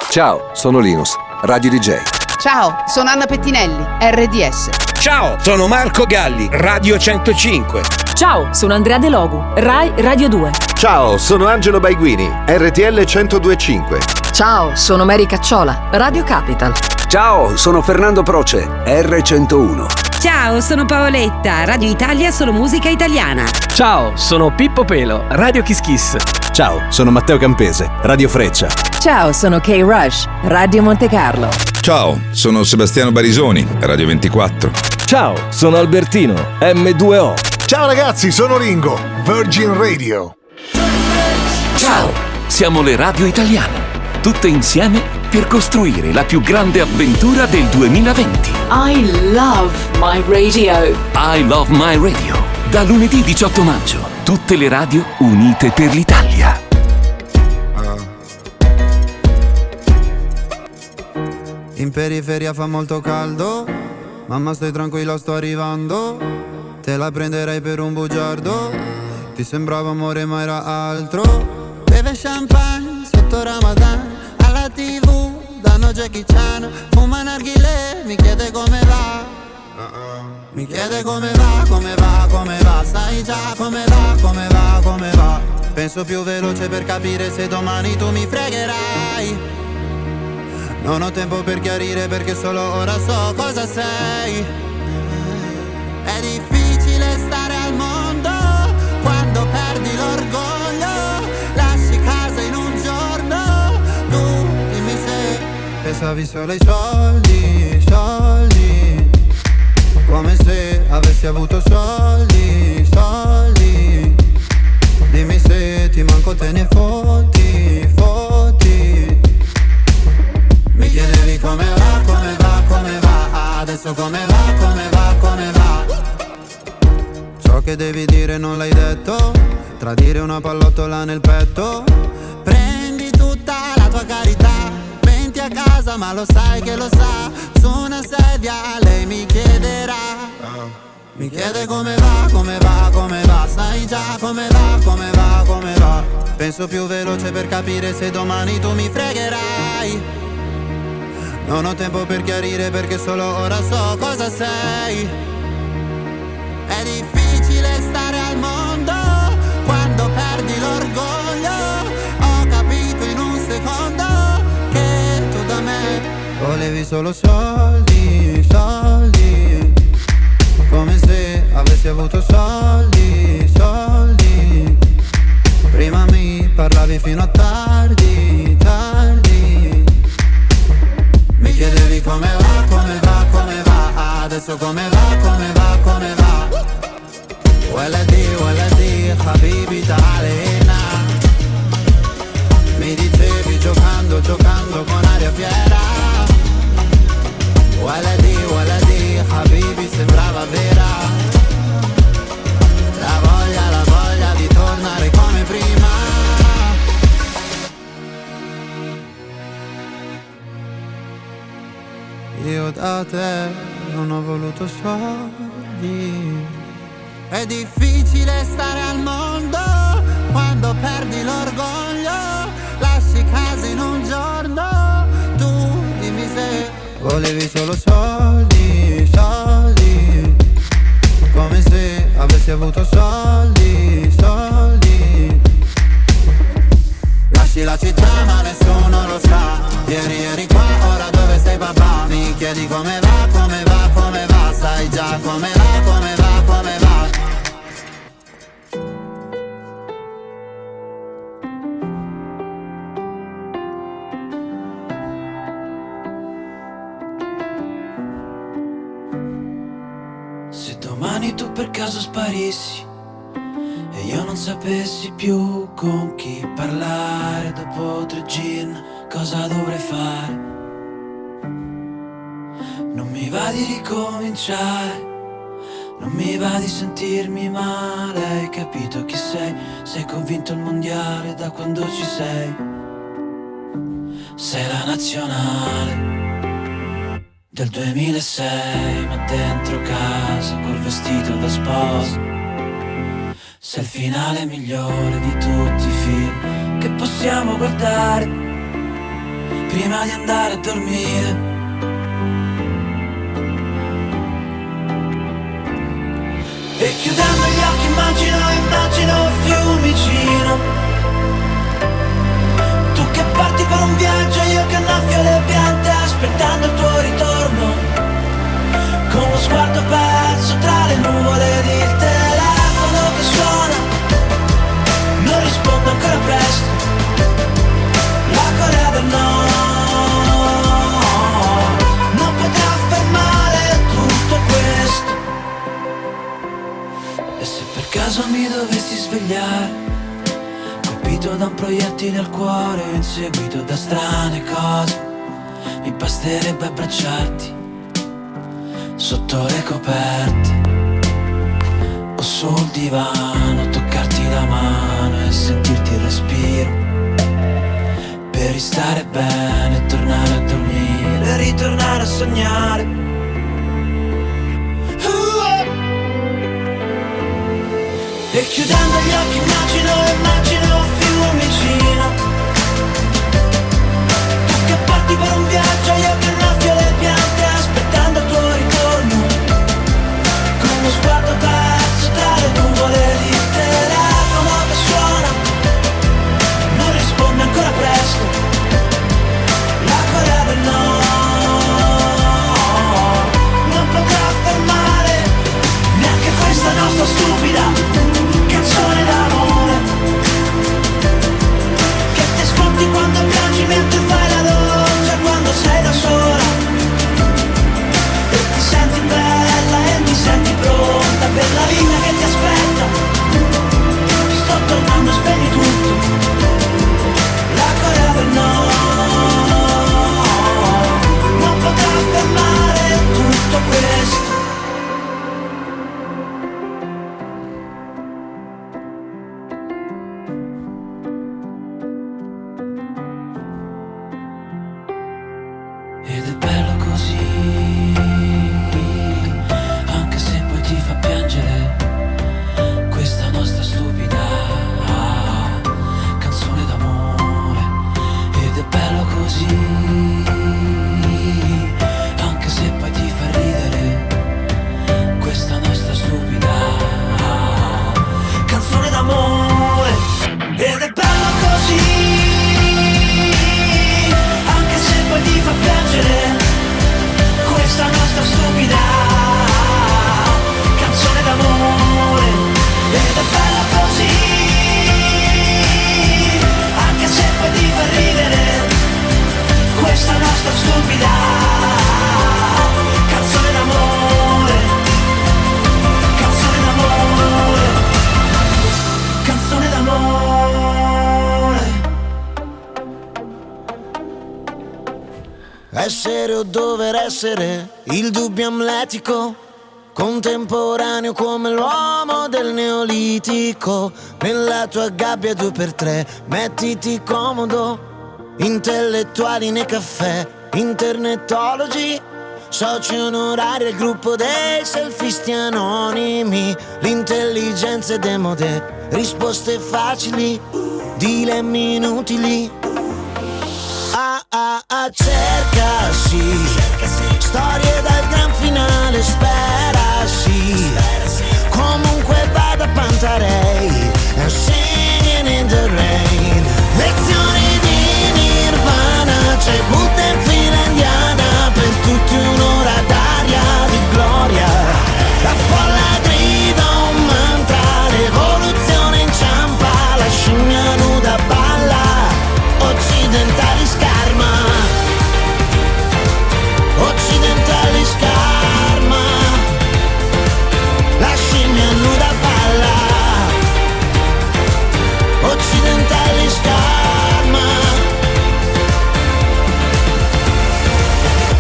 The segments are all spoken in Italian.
Ciao, sono Linus, Radio DJ. Ciao, sono Anna Pettinelli, RDS. Ciao, sono Marco Galli, Radio 105. Ciao, sono Andrea De Logu, Rai Radio 2. Ciao, sono Angelo Baiguini, RTL 102.5. Ciao, sono Mary Cacciola, Radio Capital. Ciao, sono Fernando Proce, R101. Ciao, sono Paoletta, Radio Italia Solo Musica Italiana. Ciao, sono Pippo Pelo, Radio Kiss Kiss. Ciao, sono Matteo Campese, Radio Freccia. Ciao, sono Kay Rush, Radio Monte Carlo. Ciao, sono Sebastiano Barisoni, Radio 24. Ciao, sono Albertino, M2O. Ciao ragazzi, sono Ringo, Virgin Radio. Ciao, siamo le radio italiane, tutte insieme per costruire la più grande avventura del 2020. I love my radio. I love my radio. Da lunedì 18 maggio, tutte le radio unite per l'Italia. In periferia fa molto caldo, mamma stai tranquilla, sto arrivando. Te la prenderei per un bugiardo, ti sembrava amore ma era altro. Beve champagne sotto Ramadan, alla TV danno Jackie Chan. Fuma narghilè, mi chiede come va. Mi chiede come va, come va, come va. Sai già come va, come va, come va. Penso più veloce per capire se domani tu mi fregherai. Non ho tempo per chiarire perché solo ora so cosa sei. È difficile stare al mondo quando perdi l'orgoglio. Lasci casa in un giorno, tu dimmi se pensavi solo ai soldi, soldi. Come se avessi avuto soldi, soldi. Dimmi se ti manco te ne fotti, fotti. Mi chiedevi come va, come va, come va. Adesso come va, come va, come va. Ciò che devi dire non l'hai detto. Tradire una pallottola nel petto. Prendi tutta la tua carità. Venti a casa ma lo sai che lo sa. Su una sedia lei mi chiederà. Mi chiede come va, come va, come va. Sai già come va, come va, come va. Penso più veloce per capire se domani tu mi fregherai. Non ho tempo per chiarire perché solo ora so cosa sei. È difficile stare al mondo quando perdi l'orgoglio. Ho capito in un secondo che tu da me volevi solo soldi, soldi. Come se avessi avuto soldi, soldi. Prima mi parlavi fino a tardi, tardi. Mi chiedevi come va, come va, come va. Adesso come va, come va, come va. Waladi, habibi ta'alina. Mi dicevi giocando, giocando con aria fiera. Waladi, habibi sembrava vera. La voglia di tornare come prima. Io da te non ho voluto soldi. È difficile stare al mondo quando perdi l'orgoglio. Lasci casa in un giorno, tu dimmi se volevi solo soldi, soldi. Come se avessi avuto soldi, soldi. Lasci la città ma nessuno lo sa. Ieri eri qua, ora dove sei papà? Mi chiedi come va, come va, come va. Sai già come va, come va, come va. Se domani tu per caso sparissi e io non sapessi più con chi parlare dopo 3 gin, cosa dovrei fare? Non mi va di ricominciare, non mi va di sentirmi male. Hai capito chi sei? Sei convinto il mondiale da quando ci sei. Sei la nazionale del 2006, ma dentro casa col vestito da sposa. Sei il finale migliore di tutti i film che possiamo guardare. prima di andare a dormire. E chiudendo gli occhi immagino Fiumicino. Tu che parti per un viaggio, io che annaffio le piante aspettando il tuo ritorno. Con lo sguardo perso tra le nuvole ed il telefono che suona. Non rispondo ancora presto. La Corea del Nord non potrà fermare tutto questo. E se per caso mi dovessi svegliare, colpito da un proiettile al cuore, inseguito da strane cose, mi basterebbe abbracciarti sotto le coperte o sul divano, toccarti la mano e sentirti il respiro, per ristare bene, tornare a dormire, ritornare a sognare. E chiudendo gli occhi immagino Fiumicino. Tu che parti per un viaggio, io che annaffio le piante aspettando il tuo ritorno. Con lo sguardo perso tra le nuvole ed il telefono che suona. Non risponde ancora presto. La Corea del Nord non potrà fermare neanche questa nostra stupida canzone d'amore, che ti ascolti quando piangi mentre fai la doccia, quando sei da sola e ti senti bella e ti senti pronta per la vita che ti aspetta. Sto tornando, spegni tutto. La Corea del Nord non potrà fermare tutto questo. Ed è bello così, anche se poi ti fa piangere questa nostra stupida canzone d'amore. Ed è bello così, anche se poi ti fa ridere questa nostra stupida canzone d'amore. Ed è bello così, anche se poi ti fa piangere questa nostra stupida canzone d'amore. Ed è bella così, anche se poi ti fa ridere questa nostra stupida canzone d'amore. Canzone d'amore, canzone d'amore. Essere o dover essere, il dubbio amletico, contemporaneo come l'uomo del neolitico. Nella tua gabbia 2x3, mettiti comodo, intellettuali nei caffè, internetologi, soci onorari al gruppo dei selfisti anonimi. L'intelligenza è demode, risposte facili, dilemmi inutili. Cerca sì, storie dal gran finale, spera sì. Comunque vada Pantarei, and singing in the rain. Lezioni di Nirvana, c'è Buddha in fila indiana, per tutti un'ora d'aria di gloria. La folla grida un mantra, l'evoluzione inciampa, la scimmia nuda balla, occidentali scarma, occidentali scarma, la scimmia nuda balla, occidentali scarma.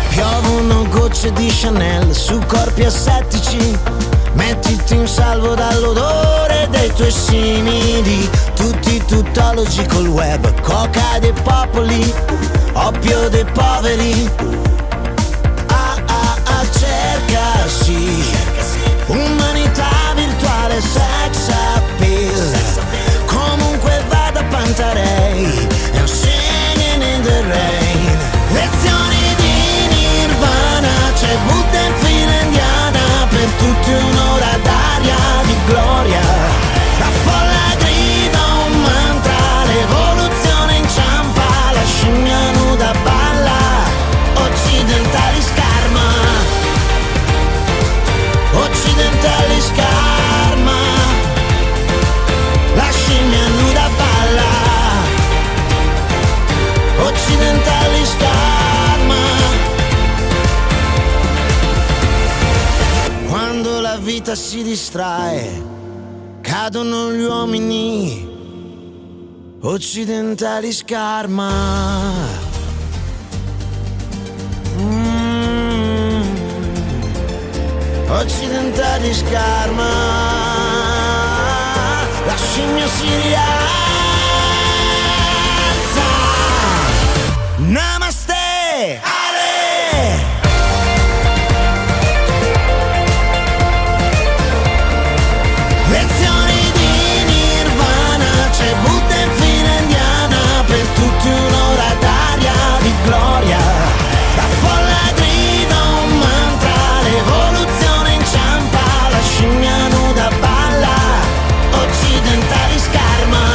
Piovono gocce di Chanel su corpi assettici, mettiti in salvo dall'odore dei tuoi simili. Tutti tuttologi col web, coca dei popoli, oppio dei poveri. Cerca sì, umanità virtuale, sex appeal. Comunque vada Pantarei, and singing in the rain. si distrae, cadono gli uomini occidentali scarma. Occidentali scarma, la scimmia si rialza. Namaste, Ale. Lezioni di Nirvana, c'è Buddha in fila indiana, per tutti un'ora d'aria di gloria. La folla grida un mantra, l'evoluzione inciampa, la scimmia nuda balla, occidentali scarma,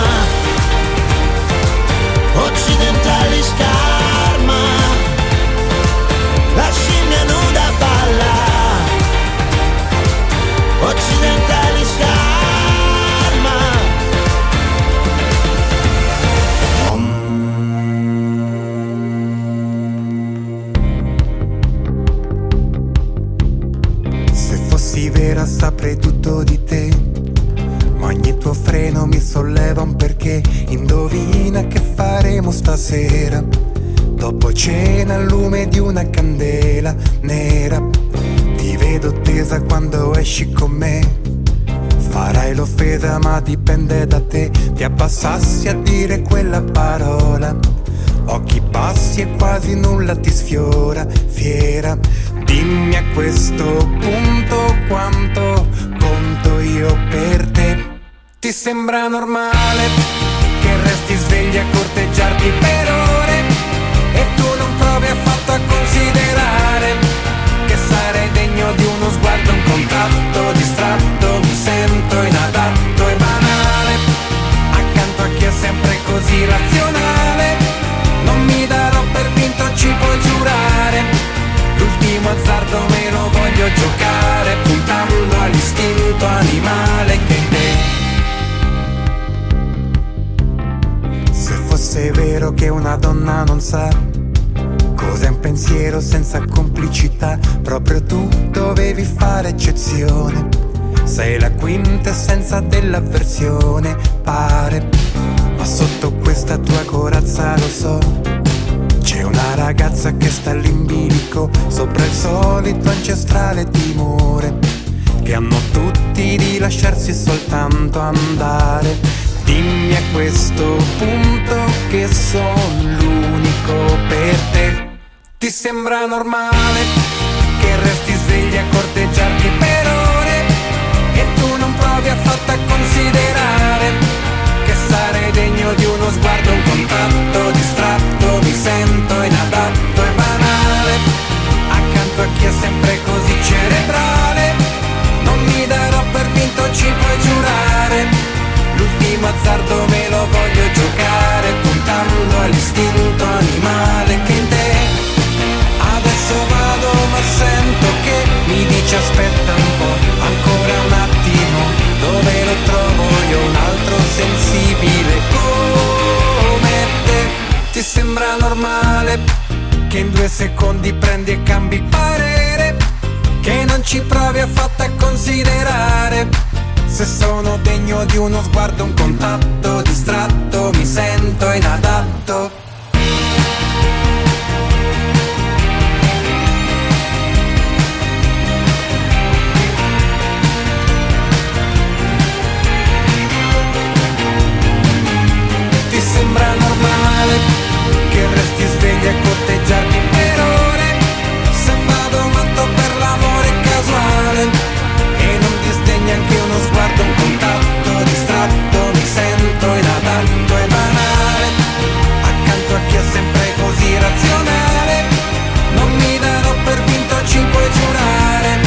occidentali scarma, la scimmia nuda balla, occidentali scarma. Se fossi vera saprei tutto di te, ma ogni tuo freno mi solleva un perché. Indovina che faremo stasera, dopo cena al lume di una candela nera. Ti vedo tesa quando esci con me, farai l'offesa ma dipende da te. Ti abbassassi a dire quella parola, occhi bassi e quasi nulla ti sfiora. Fiera, dimmi a questo punto quanto conto io per te. Ti sembra normale che resti svegli a corteggiarti per ore e tu non provi affatto a considerare che sarei degno di uno sguardo, un contatto distratto. Mi sento inadatto e banale accanto a chi è sempre così razionale. Non mi darò per vinto, ci puoi giurare, l'ultimo azzardo me lo voglio giocare, puntando all'istinto animale che in te. Se fosse vero che una donna non sa cos'è un pensiero senza complicità, proprio tu dovevi fare eccezione. Sei la quintessenza dell'avversione, pare, ma sotto questa tua corazza lo so, c'è una ragazza che sta all'imbilico, sopra il solito ancestrale timore che hanno tutti di lasciarsi soltanto andare. Dimmi a questo punto che sono l'unico per te. Ti sembra normale che resti svegli a corteggiarti per ore e tu non provi affatto a considerare che sarei degno di uno sguardo, un contatto distratto. Mi sento inadatto e banale accanto a chi è sempre così cerebrale. Non mi darò per vinto, ci puoi giurare, l'ultimo azzardo me lo voglio giocare, puntando all'istinto animale che in te. Adesso vado ma sento che mi dice aspetta un po', ancora un attimo, dove lo trovo io un altro sensibile come te. Ti sembra normale che in 2 secondi prendi e cambi parere, che non ci provi affatto a considerare se sono degno di uno sguardo, un contatto distratto. Mi sento inadatto. Ti sembra normale che resti svegli a corteggiarti per ore, se vado matto per l'amore casuale e non disdegni anche uno sguardo, un contatto distratto. Mi sento inadatto e banale accanto a chi è sempre così razionale. Non mi darò per vinto, ci puoi giurare,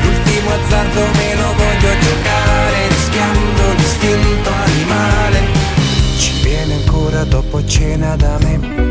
l'ultimo azzardo me lo voglio giocare, rischiando l'istinto animale. Ci viene ancora dopo cena da me.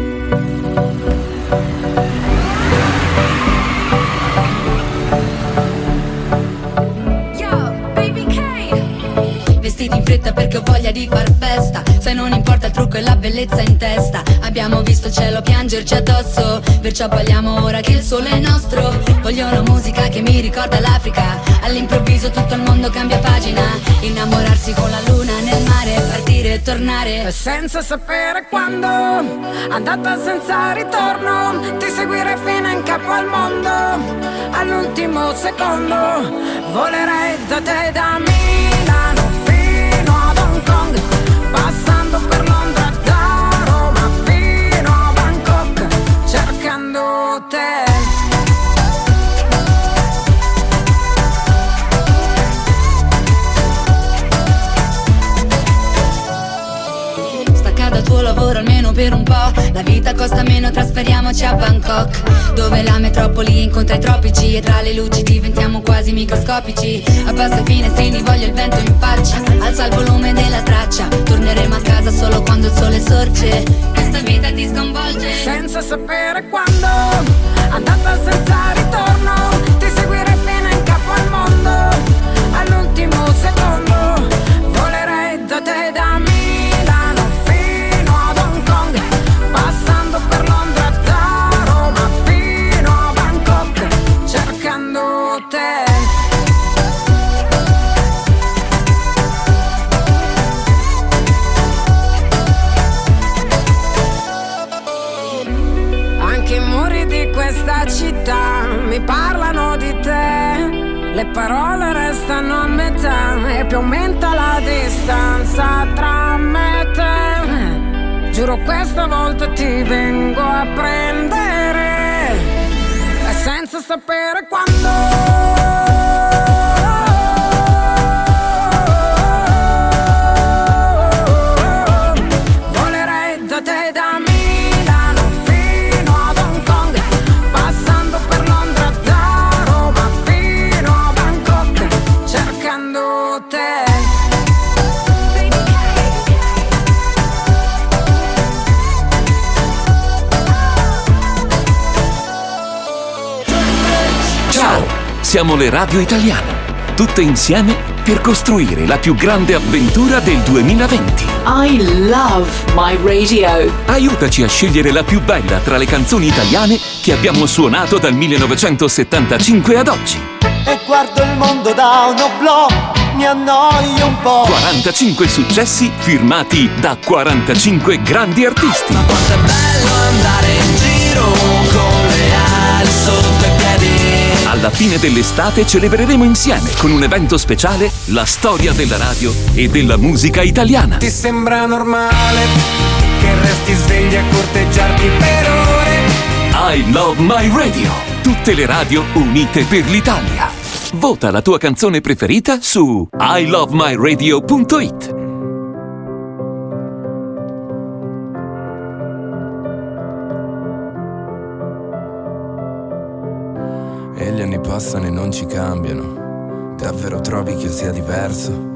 Vestiti in fretta perché ho voglia di far festa, se non importa il trucco e la bellezza in testa. Abbiamo visto visto il cielo piangerci addosso. Perciò balliamo ora che il sole è nostro. Voglio una musica che mi ricorda l'Africa. All'improvviso tutto il mondo cambia pagina. Innamorarsi con la luna nel mare, partire e tornare senza sapere quando, andata senza ritorno. Ti seguirei fino in capo al mondo, all'ultimo secondo. Volerei da te, da Milano fino ad Hong Kong, passando per Londra, da Roma fino a Bangkok, cercando te. Dal tuo lavoro almeno per un po', la vita costa meno, trasferiamoci a Bangkok, dove la metropoli incontra i tropici e tra le luci diventiamo quasi microscopici. Abbassa i finestrini, voglio il vento in faccia, alza il volume della traccia, torneremo a casa solo quando il sole sorge. Questa vita ti sconvolge senza sapere quando, andata senza ritorno. Ti seguirei fino in capo al mondo, all'ultimo secondo. Volerei da te, da Milano fino ad Hong Kong, passando per Londra, da Roma fino a Bangkok, cercando te. Anche i muri di questa città mi parlano di te. Le parole restano a metà e più aumenta la distanza tra me e te. Giuro questa volta ti vengo a prendere, e senza sapere quando. Siamo le radio italiane, tutte insieme per costruire la più grande avventura del 2020. I love my radio. Aiutaci a scegliere la più bella tra le canzoni italiane che abbiamo suonato dal 1975 ad oggi. E guardo il mondo da un oblò, mi annoio un po'. 45 successi firmati da 45 grandi artisti. Ma quanto è bello andare in giro con le ali sotto i piedi. Alla fine dell'estate celebreremo insieme con un evento speciale la storia della radio e della musica italiana. Ti sembra normale che resti svegli a corteggiarti per ore? I Love My Radio. Tutte le radio unite per l'Italia. Vota la tua canzone preferita su ilovemyradio.it. E gli anni passano e non ci cambiano. Davvero trovi che io sia diverso?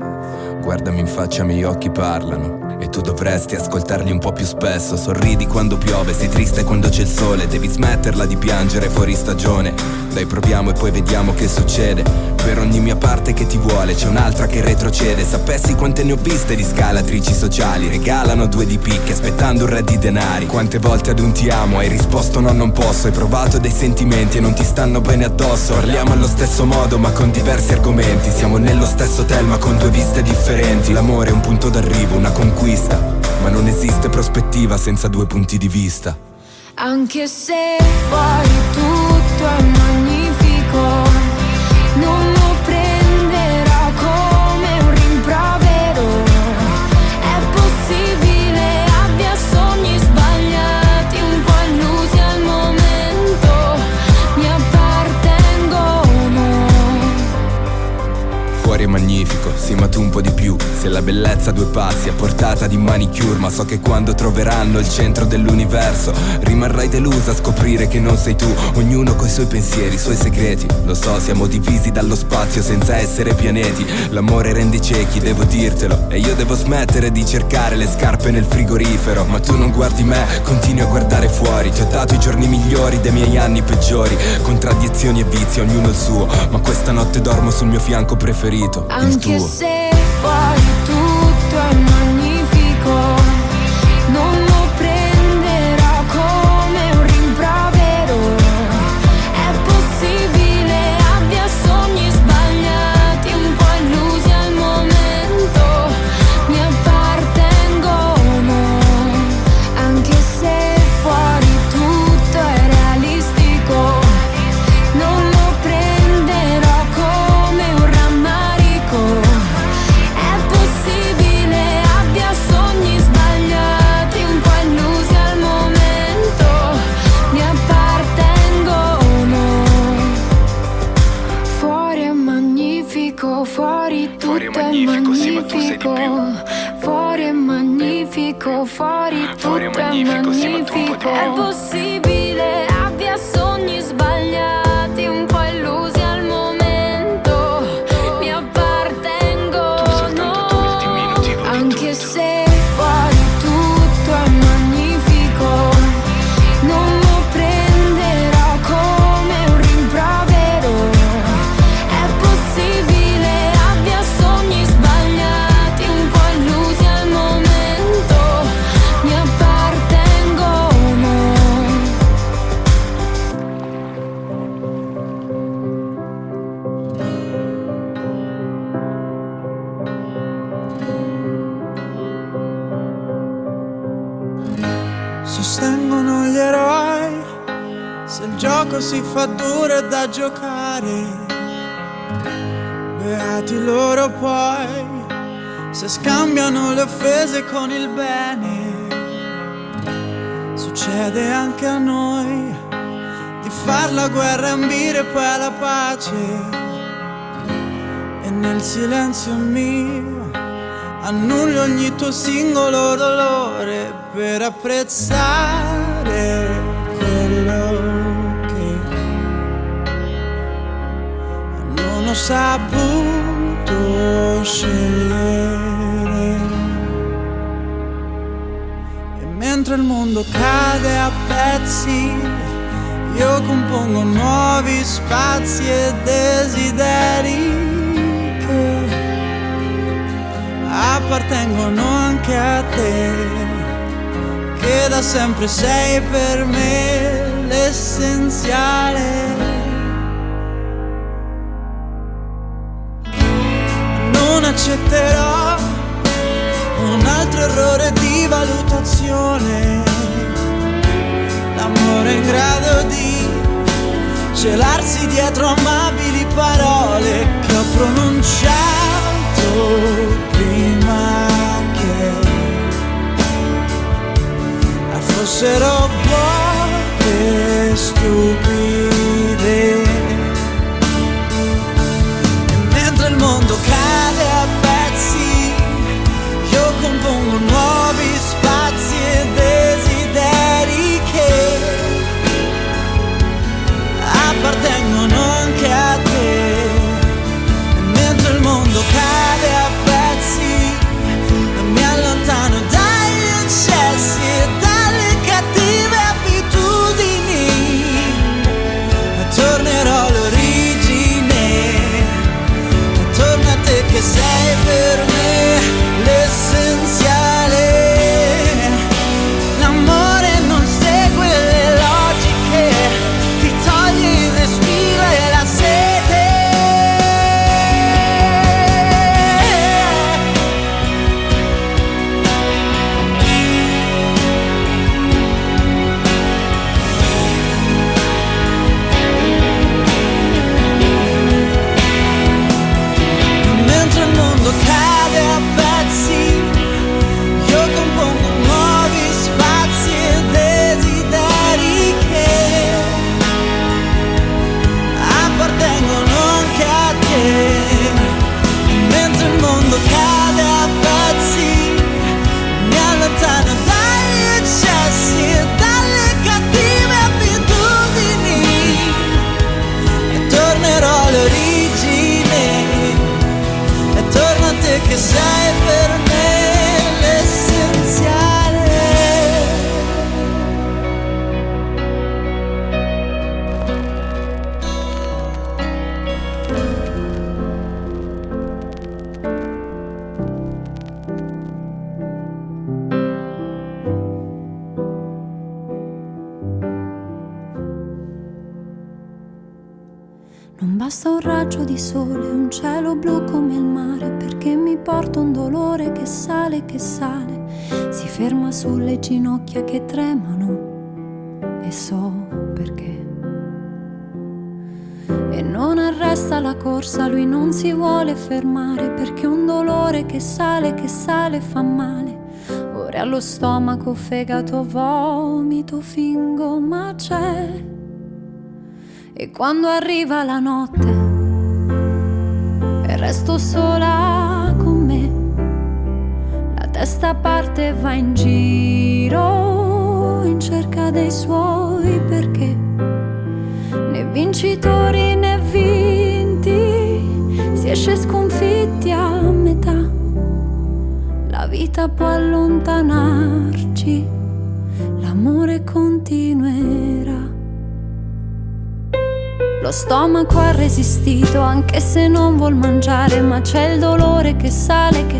Guardami in faccia, i miei occhi parlano. E tu dovresti ascoltarli un po' più spesso. Sorridi quando piove, sei triste quando c'è il sole. Devi smetterla di piangere fuori stagione. Dai, proviamo e poi vediamo che succede. Per ogni mia parte che ti vuole c'è un'altra che retrocede. Sapessi quante ne ho viste di scalatrici sociali. Regalano 2 di picche aspettando un re di denari. Quante volte ad un ti amo hai risposto no, non posso. Hai provato dei sentimenti e non ti stanno bene addosso. Parliamo allo stesso modo ma con diversi argomenti. Siamo nello stesso hotel ma con 2 viste differenti. L'amore è un punto d'arrivo, una conquista, ma non esiste prospettiva senza 2 punti di vista. Anche se fuori tutto è magnifico, non lo prenderò come un rimprovero. È possibile abbia sogni sbagliati, un po' illusi al momento, mi appartengono. Fuori è magnifico, sì ma tu un po' di più. Se la bellezza a 2 passi a portata di manicure. Ma so che quando troveranno il centro dell'universo rimarrai delusa a scoprire che non sei tu. Ognuno coi suoi pensieri, i suoi segreti. Lo so, siamo divisi dallo spazio senza essere pianeti. L'amore rende ciechi, devo dirtelo. E io devo smettere di cercare le scarpe nel frigorifero. Ma tu non guardi me, continui a guardare fuori. Ti ho dato i giorni migliori dei miei anni peggiori. Contraddizioni e vizi, ognuno il suo. Ma questa notte dormo sul mio fianco preferito, il tuo. Anche se fuori tutto è magnifico, non lo prenderò come magnifico, fuori è magnifico, fuori tutto è magnifico. È possibile abbia sogni sbagliati, un po' illusi al momento, mi appartengono, anche se fuori tutto è magnifico, non lo prenderò come un rimprovero. È possibile abbia sogni sbagliati, un po' illusi al momento, mi appartengono. Sostengono gli eroi, se il gioco si fa duro è da giocare. Beati loro poi, se scambiano le offese con il bene. Succede anche a noi di far la guerra e ambire poi alla pace. E nel silenzio mio annullo ogni tuo singolo dolore per apprezzare quello che non ho saputo scegliere. E mentre il mondo cade a pezzi, io compongo nuovi spazi e desideri appartengono anche a te, che da sempre sei per me l'essenziale. Non accetterò un altro errore di valutazione, l'amore è in grado di celarsi dietro amabili parole che ho pronunciato prima che fossero poche stupide. E mentre il mondo cade a pezzi, io compongo nuovi spazi e desideri che appartengono anche a te. E mentre il mondo cade a pezzi, mi allontano dagli eccessi e dalle cattive abitudini, e tornerò all'origine, e torno a te che sei per me l'essenziale. L'amore non segue le logiche, ti toglie il respiro e la sete. Mentre il mondo cade a pezzi, io compongo nuovi spazi e desideri che appartengono anche a te. Mentre il mondo cade a pezzi, mi allontano dagli eccessi e dalle cattive abitudini, e tornerò all'origine, e torno a te che sei per me l'essenziale. Non basta un raggio di sole, un cielo blu come il mare, perché mi porta un dolore che sale, si ferma sulle ginocchia che tremano, e so perché. E non arresta la corsa, lui non si vuole fermare, perché un dolore che sale fa male. Ora allo stomaco, fegato, vomito, fingo, ma c'è. E quando arriva la notte e resto sola con me, testa parte va in giro in cerca dei suoi perché, né vincitori né vinti, si esce sconfitti a metà. La vita può allontanarci, l'amore continuerà. Lo stomaco ha resistito anche se non vuol mangiare, ma c'è il dolore che sale e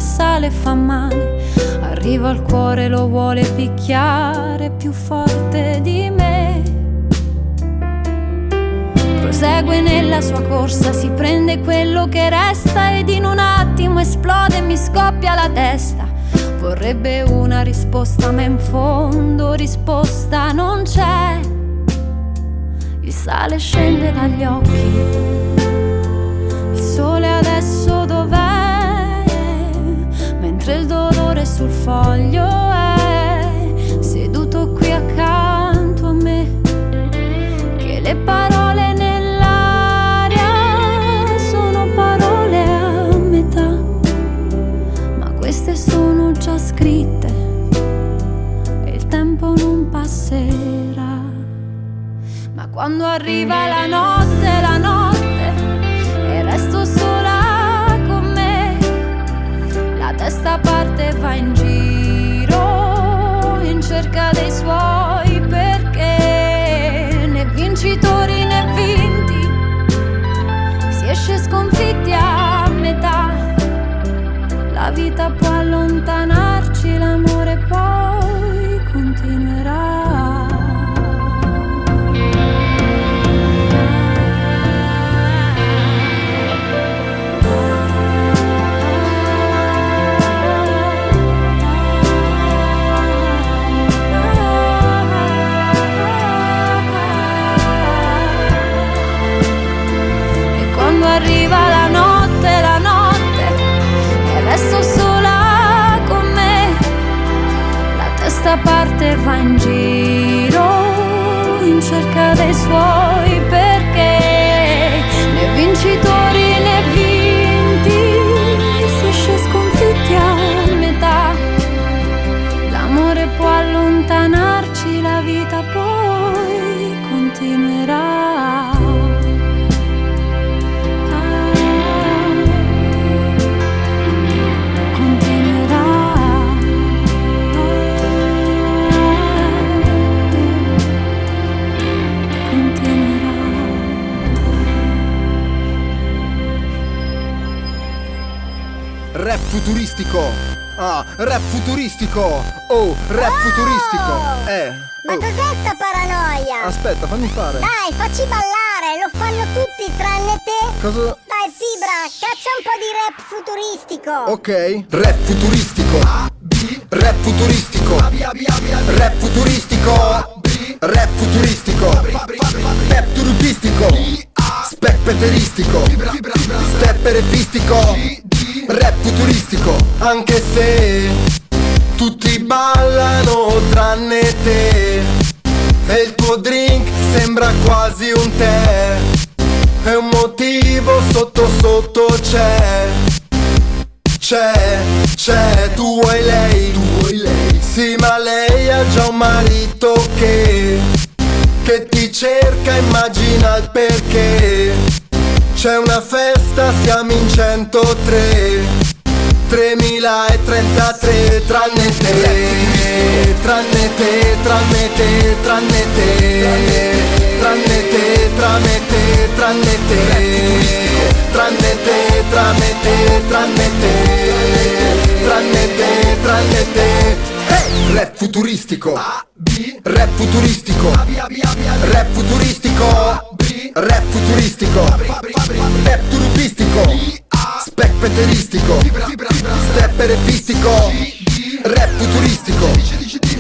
fa male. Arriva al cuore, lo vuole picchiare più forte di me. Prosegue nella sua corsa, si prende quello che resta ed in un attimo esplode e mi scoppia la testa. Vorrebbe una risposta ma in fondo risposta non c'è. Il sale scende dagli occhi, il sole adesso dov'è? Mentre il dolore sul foglio è seduto qui accanto a me. Che le parole nell'aria sono parole a metà, ma queste sono già scritte e il tempo non passerà. Ma quando arriva la notte e resto sola con me, la testa parte va in giro in cerca dei suoi perché, né vincitori né vinti, si esce sconfitti a metà. La vita può allontanarci, l'amore poi continuerà. Arriva la notte e resto sola con me. La testa parte va in giro in cerca dei suoi perché, né vincitori né vinti, si esce sconfitti a metà. L'amore può allontanarci, la vita poi continuerà. Rap futuristico. Ah, rap futuristico. Oh, rap futuristico. Ma cos'è sta paranoia? Aspetta, fammi fare. Dai, facci ballare, lo fanno tutti tranne te. Cosa? Dai, Fibra, caccia un po' di rap futuristico. Ok. Rap futuristico. Rap futuristico. Rap futuristico. Rap futuristico. Rap turupistico. Specpeteristico. Stepperepistico. Rap futuristico. Anche se tutti ballano tranne te, e il tuo drink sembra quasi un tè, e un motivo sotto sotto c'è, tu vuoi lei, sì, ma lei ha già un marito che ti cerca, immagina il perché. C'è una festa, siamo in 103, 3033, tranne te, tranne te, tranne te, tranne te, tranne te, tranne te, tranne te, tranne te, tranne te, tranne te, tranne te, tranne te. Rap futuristico. Rap futuristico. Rap futuristico. Rap futuristico. Rap turupistico. Specpeteristico. Stepperepistico. Rap futuristico.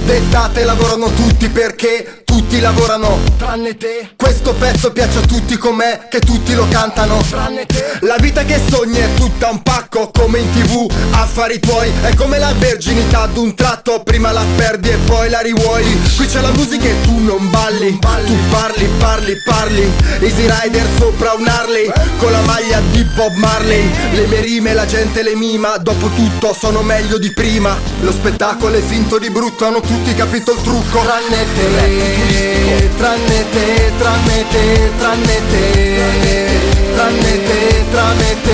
D'estate lavorano tutti perché tutti lavorano tranne te. Questo pezzo piace a tutti com'è, che tutti lo cantano tranne te. La vita che sogni è tutta un pacco, come in TV, affari tuoi. È come la verginità d'un tratto, prima la perdi e poi la rivuoi. Qui c'è la musica e tu non balli, tu parli parli, Easy Rider sopra un Harley, con la maglia di Bob Marley. Le mie rime la gente le mima, dopo tutto sono meglio di prima. Lo spettacolo è finto di brutto, hanno tutti capito il trucco. Tranne te, tranne te, tranne te, tranne te, tranne te, tranne te, tranne te,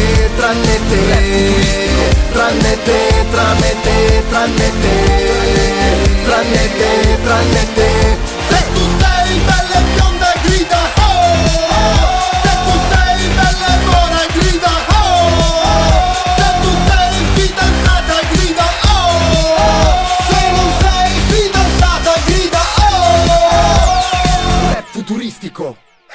tranne te, tranne te, tranne te, tranne te, tranne te. Se tu sei bella e bionda grida oh, se tu sei bella e buona grida oh, se tu sei fidanzata grida oh, se non sei fidanzata grida oh. Rap futuristico,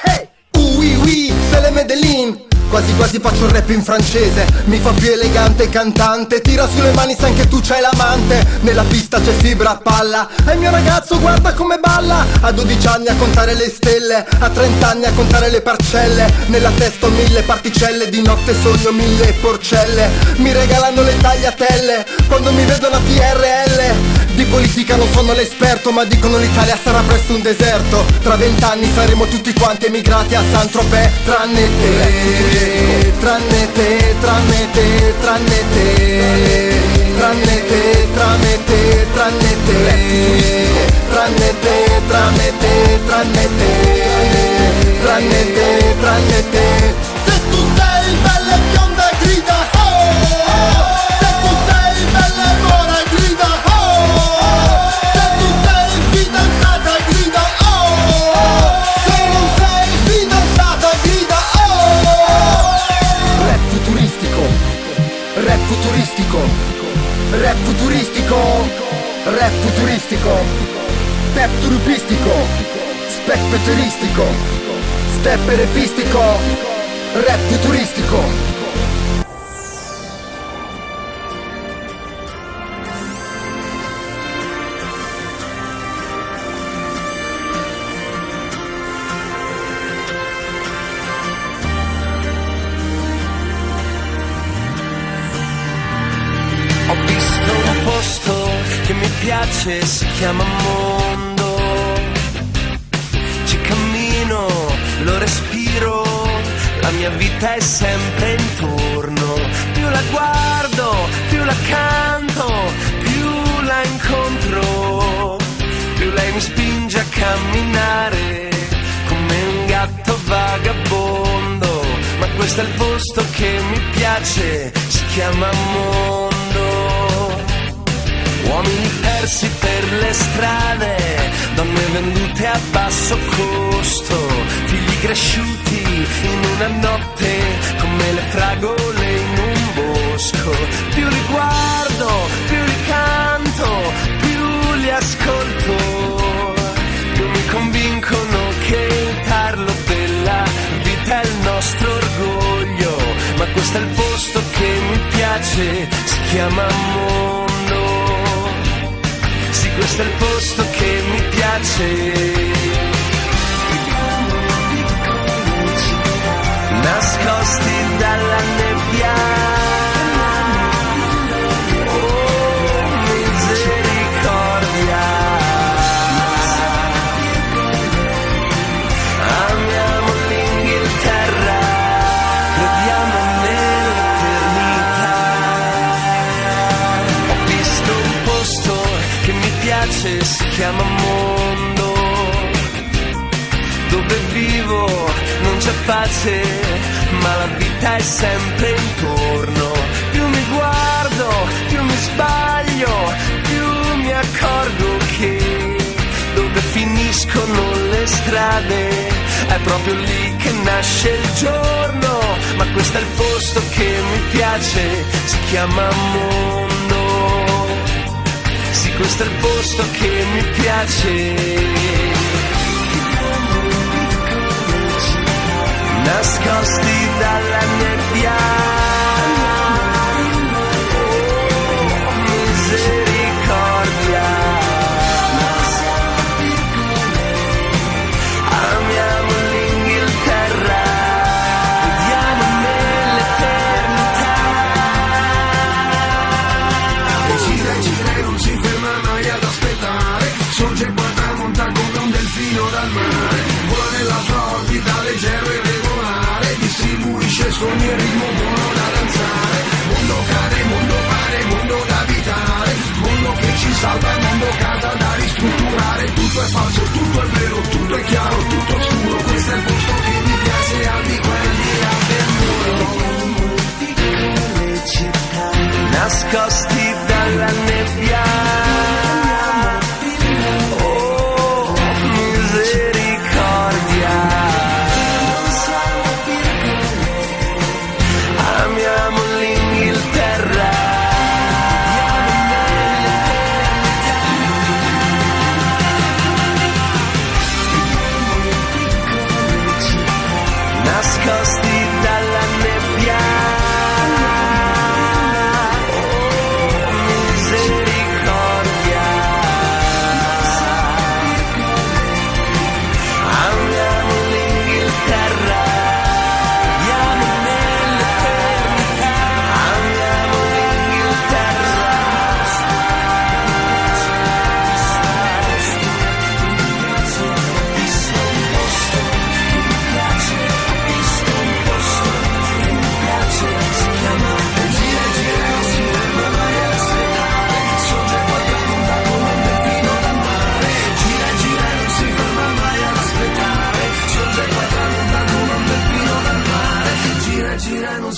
hey, oui oui, c'est le Medellin. Quasi quasi faccio il rap in francese, mi fa più elegante cantante. Tira sulle mani se anche tu c'hai l'amante. Nella pista c'è fibra a palla, e il mio ragazzo guarda come balla. A 12 anni a contare le stelle, a 30 anni a contare le parcelle. Nella testa ho 1000 particelle, di notte sogno 1000 porcelle. Mi regalano le tagliatelle quando mi vedono a TRL. Di politica non sono l'esperto, ma dicono l'Italia sarà presto un deserto. Tra 20 anni saremo tutti quanti emigrati a Saint-Tropez. Tranne te, tranne te, tranne te, tranne te, tranne te, tranne te, tranne te, tranne te, tranne te, tranne te, tranne te, tranne te. Se tu sei bella e bionda grida oh, se tu sei bella e buona grida oh, se tu sei fidanzata grida oh, se non sei fidanzata grida oh. Rap futuristico, rap futuristico, rap futuristico, rap futuristico, pep turupistico, specpeteristico, stepperefistico, rap futuristico. Ho visto un posto che mi piace, si chiama mondo. Ci cammino, lo respiro, la mia vita è sempre intorno. Più la guardo, più la canto, più la incontro, più lei mi spinge a camminare come un gatto vagabondo. Ma questo è il posto che mi piace, si chiama mondo. Uomini persi per le strade, donne vendute a basso costo, figli cresciuti in una notte come le fragole in un bosco. Più li guardo, più li canto, più li ascolto, più mi convincono che il tarlo della vita è il nostro orgoglio. Ma questo è il posto che mi piace, si chiama mondo. Sì, questo è il posto che mi piace. Nascosti dalla nebbia, oh misericordia. Amiamo l'Inghilterra, crediamo nell'eternità. Ho visto un posto che mi piace, si chiama mondo. Dove vivo non c'è pace, ma la vita è sempre intorno. Più mi guardo, più mi sbaglio, più mi accorgo che dove finiscono le strade è proprio lì che nasce il giorno. Ma questo è il posto che mi piace, si chiama mondo. Sì, questo è il posto che mi piace. Nascosti dalla nebbia, oh misericordia. Amiamo l'Inghilterra, crediamo nell'eternità. E gira, non si ferma mai ad aspettare. Sorge e poi tramonta come un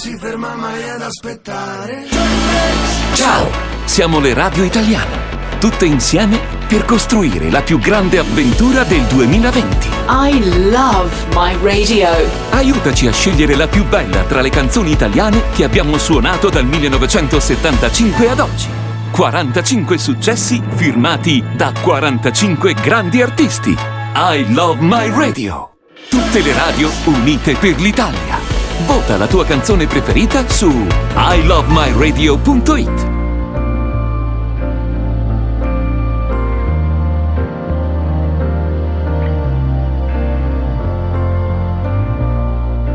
si ferma mai ad aspettare. Ciao, siamo le Radio Italiane, tutte insieme per costruire la più grande avventura del 2020. I love my radio. Aiutaci a scegliere la più bella tra le canzoni italiane che abbiamo suonato dal 1975 ad oggi. 45 successi firmati da 45 grandi artisti. I love my radio. Tutte le radio unite per l'Italia. Vota la tua canzone preferita su ilovemyradio.it.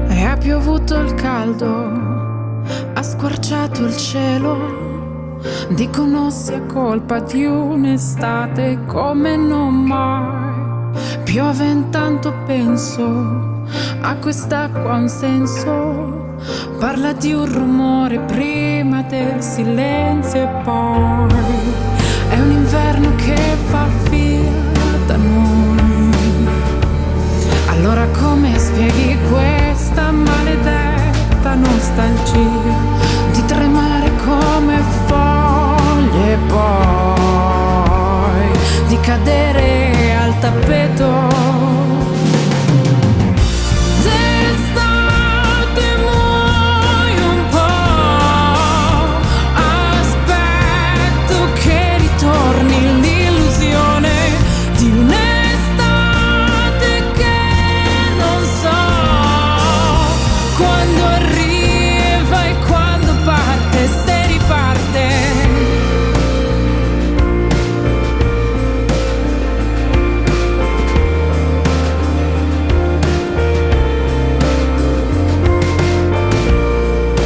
E ha piovuto il caldo, ha squarciato il cielo. Dicono sia colpa di un'estate come non mai. Piove intanto penso, a quest'acqua un senso. Parla di un rumore prima del silenzio e poi è un inverno che va via da noi. Allora come spieghi questa maledetta nostalgia di tremare come foglie e poi di cadere al tappeto? D'estate muoio un po', aspetto che ritorni l'illusione di un'estate che non so quando arriva e quando parte, se riparte.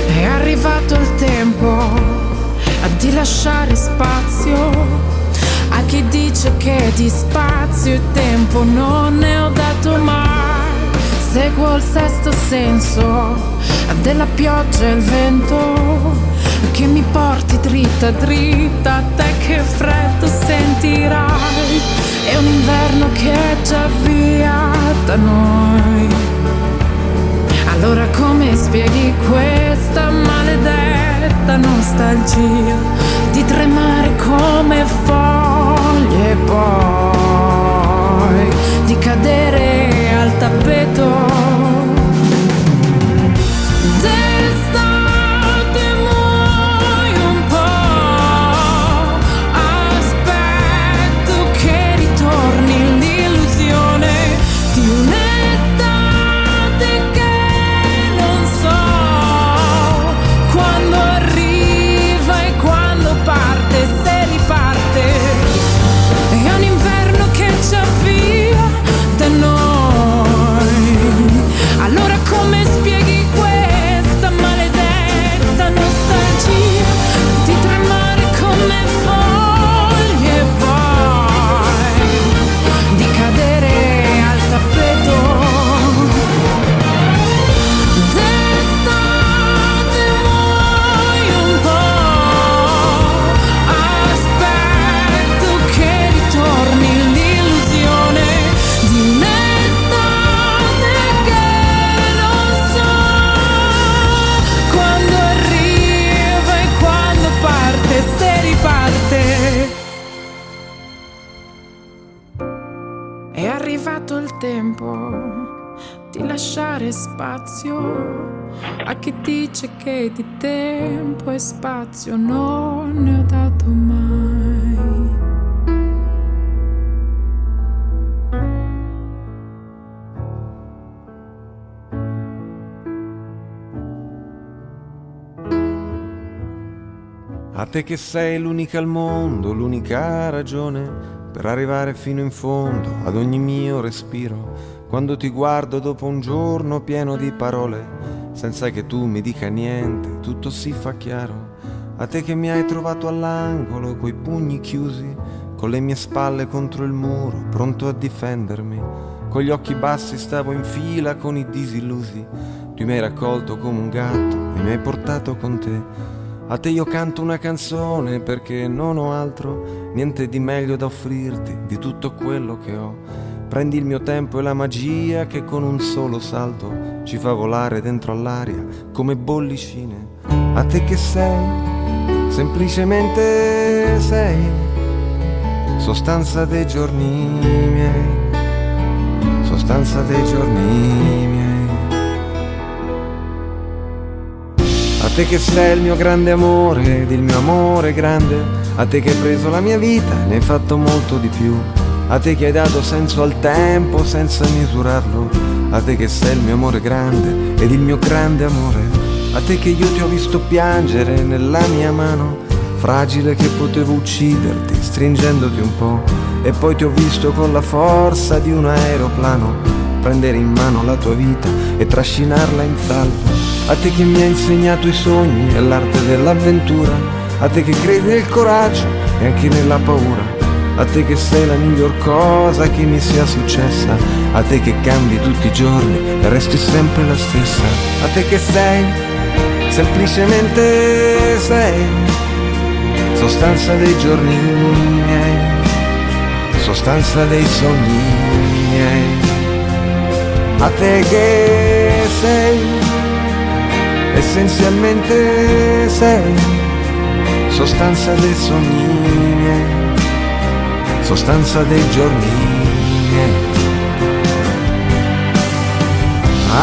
È arrivato il tempo di lasciare spazio a chi dice che di spazio e tempo non ne ho dato mai. Seguo il sesto senso della pioggia e il vento che mi porti dritta dritta a te, che freddo sentirai. È un inverno che è già via da noi. Allora come spieghi questa maledetta nostalgia di tremare come foglie e poi di cadere al tappeto? D'estate muoio un po', aspetto che ritorni l'illusione di un'estate che non so quando arriva e quando parte, se riparte. È un inverno che già via da noi. Allora come spieghi questa maledetta nostalgia di tremare come foglie e poi di cadere al tappeto? D'estate muoio un po', aspetto che ritorni l'illusione di un'estate che non so quando arriva e quando parte, se riparte. È arrivato il tempo di lasciare spazio a chi dice che di tempo e spazio non ne ho dato mai. A te che sei l'unica al mondo, l'unica ragione per arrivare fino in fondo ad ogni mio respiro. Quando ti guardo dopo un giorno pieno di parole, senza che tu mi dica niente, tutto si fa chiaro. A te che mi hai trovato all'angolo coi pugni chiusi, con le mie spalle contro il muro, pronto a difendermi. Con gli occhi bassi stavo in fila con i disillusi. Tu mi hai raccolto come un gatto e mi hai portato con te. A te io canto una canzone perché non ho altro, niente di meglio da offrirti di tutto quello che ho. Prendi il mio tempo e la magia che con un solo salto ci fa volare dentro all'aria come bollicine. A te che sei, semplicemente sei, sostanza dei giorni miei, sostanza dei giorni miei. A te che sei il mio grande amore ed il mio amore grande, a te che hai preso la mia vita e ne hai fatto molto di più, a te che hai dato senso al tempo senza misurarlo, a te che sei il mio amore grande ed il mio grande amore, a te che io ti ho visto piangere nella mia mano, fragile che potevo ucciderti stringendoti un po', e poi ti ho visto con la forza di un aeroplano prendere in mano la tua vita e trascinarla in salvo, a te che mi hai insegnato i sogni e l'arte dell'avventura, a te che credi nel coraggio e anche nella paura, a te che sei la miglior cosa che mi sia successa, a te che cambi tutti i giorni e resti sempre la stessa, a te che sei, semplicemente sei, sostanza dei giorni miei, sostanza dei sogni miei, a te che sei, essenzialmente sei, sostanza dei sogni miei, sostanza dei giorni miei.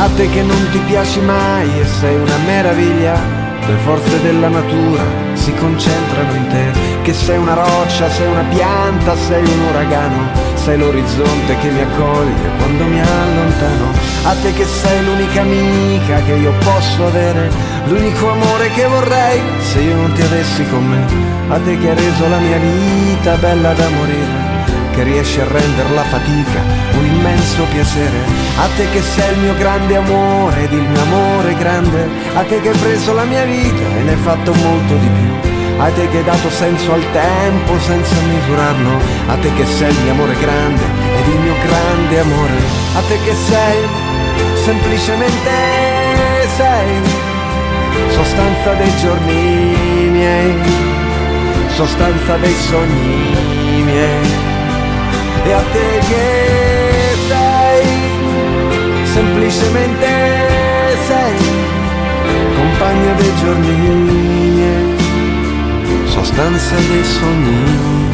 A te che non ti piaci mai e sei una meraviglia, le forze della natura si concentrano in te, che sei una roccia, sei una pianta, sei un uragano, sei l'orizzonte che mi accoglie quando mi allontano, a te che sei l'unica amica che io posso avere, l'unico amore che vorrei se io non ti avessi con me, a te che hai reso la mia vita bella da morire, che riesci a rendere la fatica un immenso piacere, a te che sei il mio grande amore ed il mio amore grande, a te che hai preso la mia vita e ne hai fatto molto di più, a te che hai dato senso al tempo senza misurarlo, a te che sei il mio amore grande ed il mio grande amore, a te che sei, semplicemente sei, sostanza dei giorni miei, sostanza dei sogni miei, e a te che sei, semplicemente sei, compagno dei giorni miei, sostanza dei sogni miei.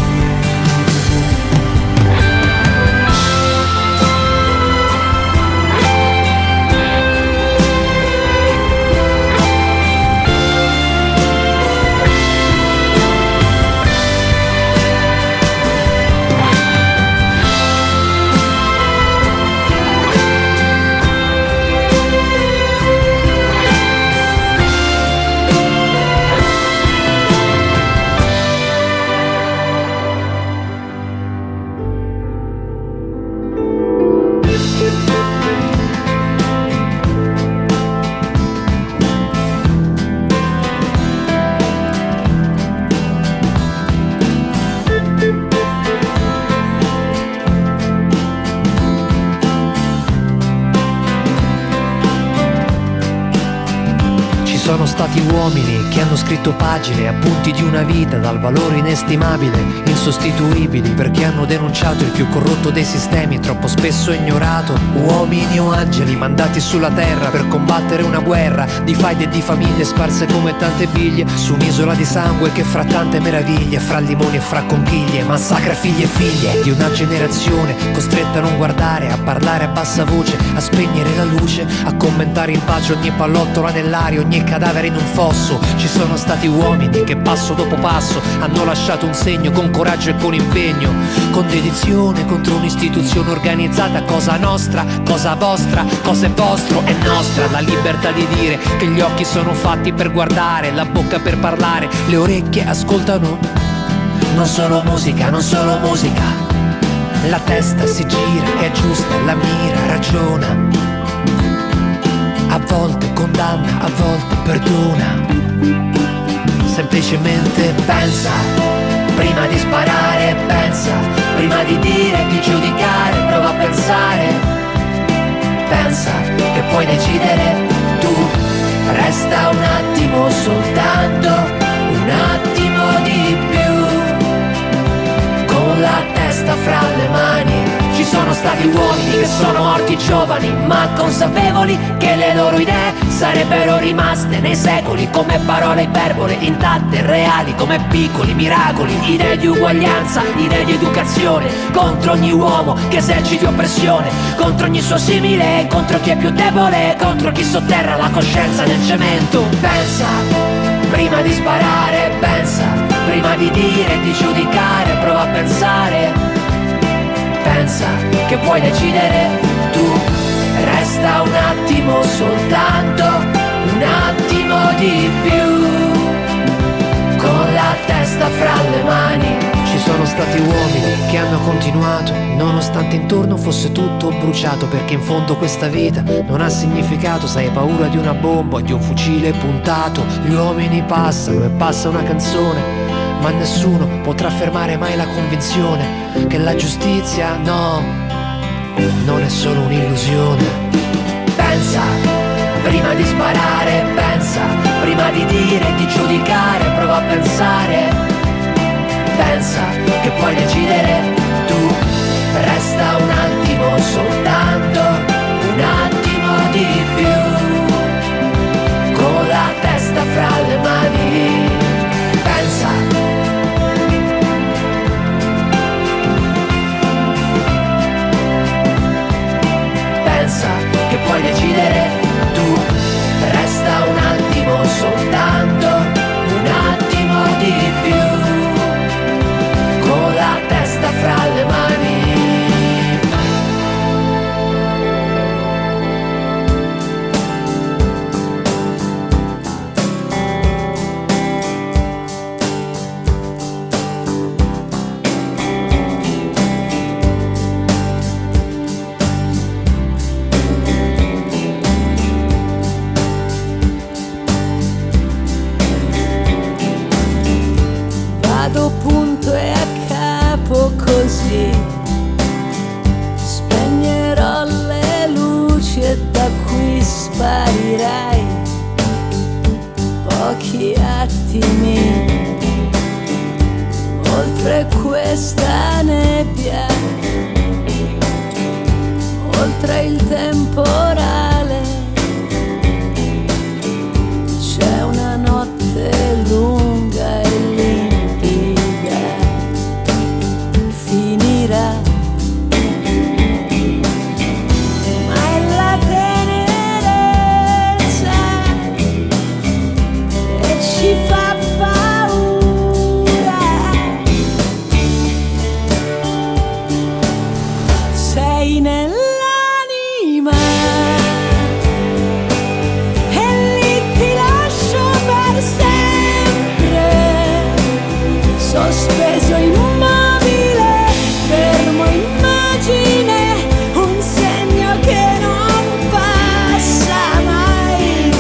Sono stati uomini che hanno scritto pagine, appunti di una vita dal valore inestimabile, insostituibili, perché hanno denunciato il più corrotto dei sistemi, troppo spesso ignorato. Uomini o angeli mandati sulla terra per combattere una guerra di faide e di famiglie sparse come tante biglie su un'isola di sangue che fra tante meraviglie, fra limoni e fra conchiglie, massacra figli e figlie di una generazione costretta a non guardare, a parlare a bassa voce, a spegnere la luce, a commentare in pace ogni pallottola nell'aria, ogni cadavere in un fosso. Ci sono stati uomini che passo dopo passo hanno lasciato un segno con coraggio e con impegno, con dedizione contro un'istituzione organizzata, cosa nostra, cosa vostra, cosa è vostro, è nostra la libertà di dire che gli occhi sono fatti per guardare, la bocca per parlare, le orecchie ascoltano. Non solo musica, non solo musica, la testa si gira, è giusta, la mira, ragiona, a volte condanna, a volte perdona. Semplicemente pensa, prima di sparare, pensa, prima di dire, di giudicare, prova a pensare. Pensa che puoi decidere tu, resta un attimo soltanto, un attimo di più. Con la testa fra le mani, ci Ci sono stati uomini che sono morti giovani, ma consapevoli che le loro idee sarebbero rimaste nei secoli come parole iperbole intatte, reali come piccoli miracoli. Idee di uguaglianza, idee di educazione, contro ogni uomo che eserciti oppressione, contro ogni suo simile, contro chi è più debole, contro chi sotterra la coscienza nel cemento. Pensa prima di sparare, pensa prima di dire e di giudicare, prova a pensare. Pensa che puoi decidere tu, resta un attimo soltanto, un attimo di più, con la testa fra le mani. Ci sono stati uomini che hanno continuato, nonostante intorno fosse tutto bruciato, perché in fondo questa vita non ha significato, se hai paura di una bomba o di un fucile puntato. Gli uomini passano e passa una canzone, ma nessuno potrà fermare mai la convinzione che la giustizia, no, non è solo un'illusione. Pensa prima di sparare, pensa prima di dire e di giudicare, prova a pensare. Pensa che puoi decidere tu, resta un attimo soltanto, un attimo di più, con la testa fra le mani. Pensa. Pensa che puoi decidere tu, resta un attimo soltanto, un attimo di più, con la testa fra le mani. Punto e a capo così spegnerò le luci e da qui sparirai pochi attimi oltre questa nebbia, oltre il temporale. C'è una notte lunga e ma è la tenerezza e ci fa paura. Sei nell'anima e lì ti lascio per sempre, sospeso in un segno che non passa mai.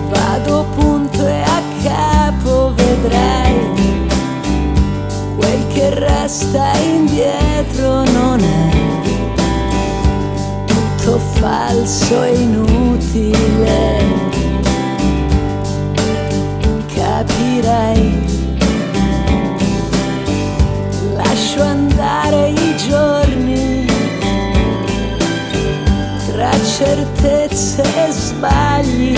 Vado punto e a capo, vedrai quel che resta indietro non è falso e inutile, capirai. Lascio andare i giorni tra certezze e sbagli,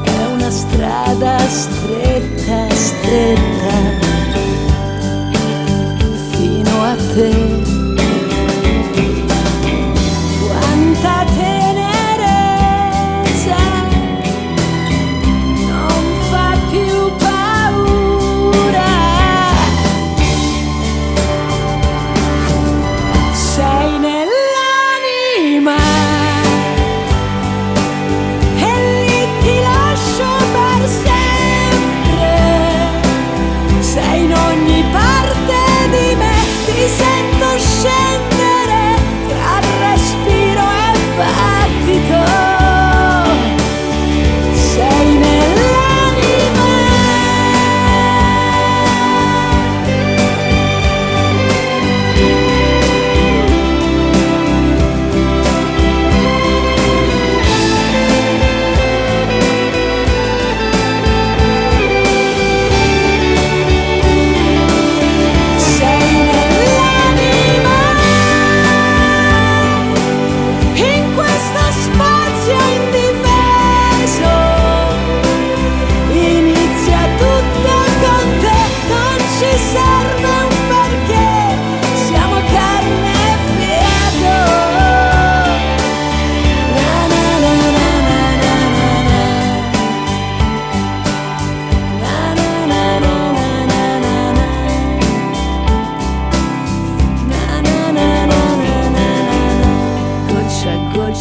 è una strada stretta, stretta fino a te. Quanta tenerezza non fa più paura. Sei nell'anima e lì ti lascio per sempre.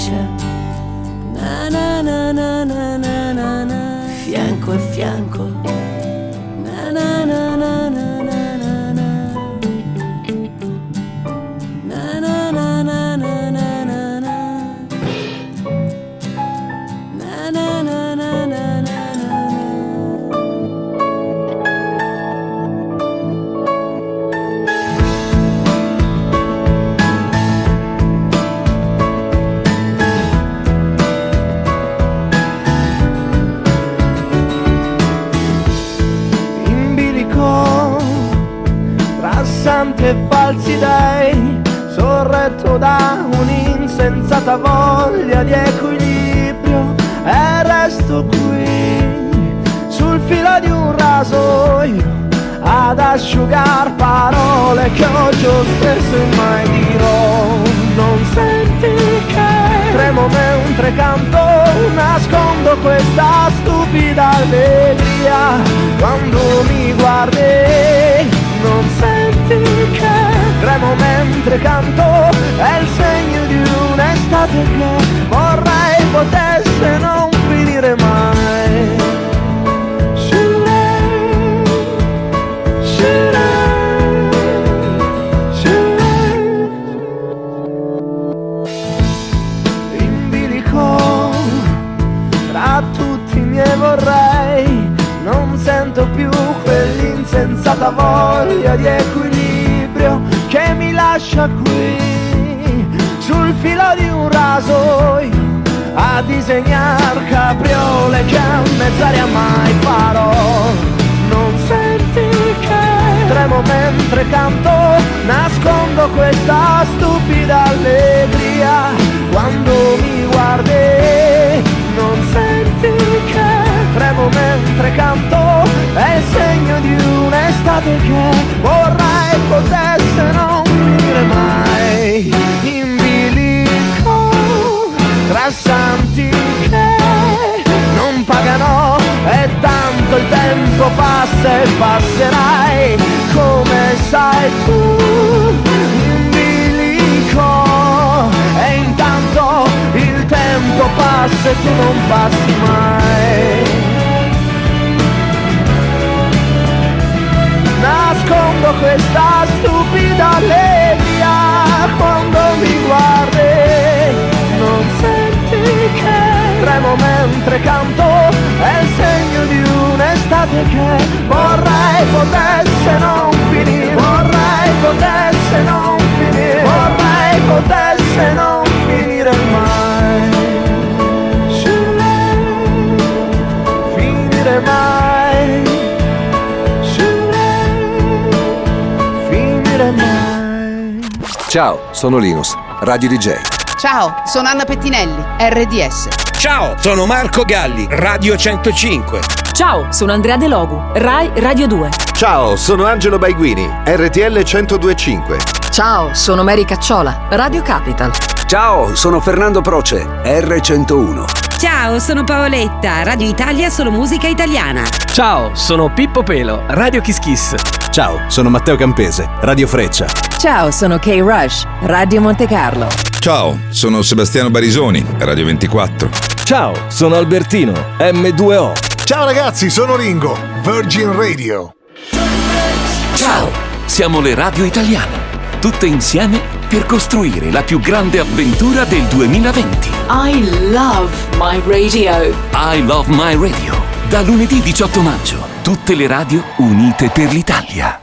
dice na na na na na na na na, fianco a fianco, na na na na na na na na, na na na na na na na, na na na na na. Santi e falsi dei, sorretto da un'insensata voglia di equilibrio, e resto qui sul filo di un rasoio ad asciugar parole che oggi ho spesso e mai dirò. Non senti che tremo mentre canto, nascondo questa stupida allegria quando mi guardi. Non senti che tremo mentre canto, è il segno di un'estate che vorrei potesse non finire mai. In bilico tra tutti i miei vorrei, non sento più quell'insensata voglia di equilibrio che mi lascia qui sul filo di un rasoio a disegnar capriole che a mezz'aria mai farò. Non senti che tremo mentre canto, nascondo questa stupida allegria quando mi guardi. Non senti che tremo mentre canto, è il segno di un'estate che vorrei potesse non finire mai. In bilico tra santi che non pagano, e tanto il tempo passa e passerai, come sai tu. In bilico e intanto il tempo passa e tu non passi mai. Nascondo questa stupida allegria quando mi guardi. Non senti che tremo mentre canto, è il segno di un'estate che vorrei potesse non finire. Vorrei potesse non finire. Vorrei potesse non finire mai. Finire mai. Ciao, sono Linus, Radio DJ. Ciao, sono Anna Pettinelli, RDS. Ciao, sono Marco Galli, Radio 105. Ciao, sono Andrea De Logu, Rai Radio 2. Ciao, sono Angelo Baiguini, RTL 102.5. Ciao, sono Mary Cacciola, Radio Capital. Ciao, sono Fernando Proce, R101. Ciao, sono Paoletta, Radio Italia Solo Musica Italiana. Ciao, sono Pippo Pelo, Radio Kiss Kiss. Ciao, sono Matteo Campese, Radio Freccia. Ciao, sono Kay Rush, Radio Monte Carlo. Ciao, sono Sebastiano Barisoni, Radio 24. Ciao, sono Albertino, M2O. Ciao ragazzi, sono Ringo, Virgin Radio. Ciao, siamo le radio italiane, tutte insieme per costruire la più grande avventura del 2020. I love my radio. I love my radio. Da lunedì 18 maggio, tutte le radio unite per l'Italia.